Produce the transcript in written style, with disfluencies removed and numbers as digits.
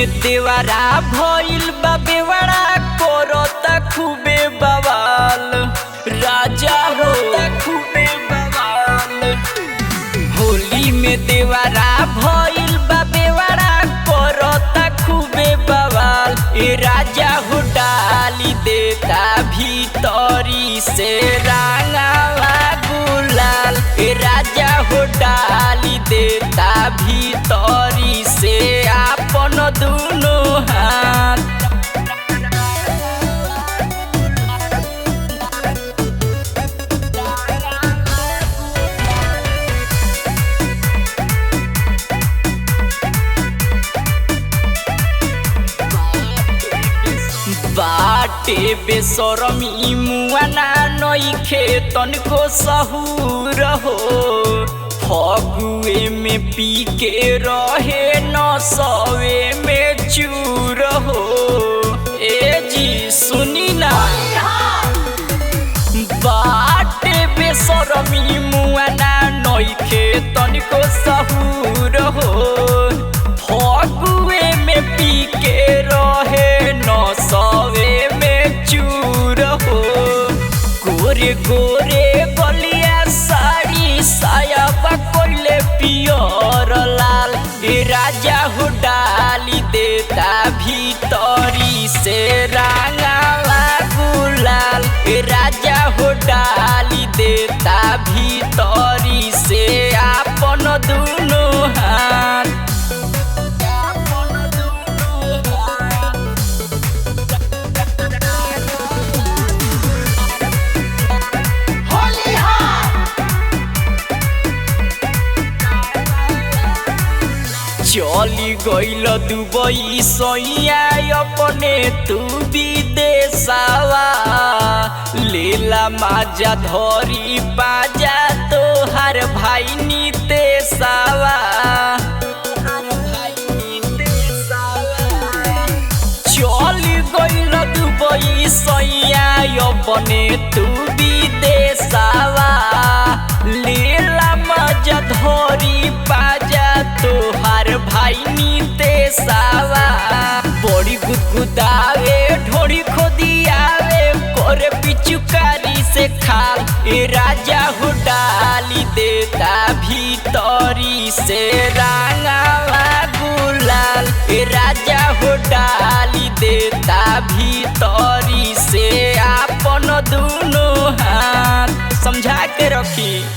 में देवरा भइल बा बेवड़ा करता खूबे बवाल। राजा होता खूबे बवाल। होली में देवरा भइल बा बेवड़ा करता खूबे बवाल। ए राजा हो डाली देता भीतरी से रंगवा गुलाल। ए राजा हो डाली देता भीतरी से आपन दुनो हाथ। बाटे बेसरमी मुआना नइखे तनको सहूर हो। फगुए में पी के रहे नसवे में चूर हो। ए जी सुनी ना, बाटे बेसरमी मुआना नइखे तनको सहूर हो। फगुए में पी के रहे नसवे में चूर हो। गोरे गोरे गलिया साड़ी साया कोइले पियर लाल। ए राजा हो डाली देता भीतरी से रंगवा गुलाल। ए राजा हो डाली देता भीतरी से आपन दुनो हाथ। चली गइल दुबई सैया अपने तू विदेशवा। लेला माजा धरी बाजा तोहार भाई नितेशवा। चली गइल दुबई सैया अपने तू विदेशवा। लेला माजा धरी बाजा तोहार भाई नितेशवा। बड़ी गुदगुदावे ढोड़ी खोदियावे करे पिचुकारी से खाल। ए राजा हो डाली देता भीतरी से रंगवा गुलाल। ए राजा हो डाली देता भीतरी से आपन दुनो हाथ। समझा के रखी।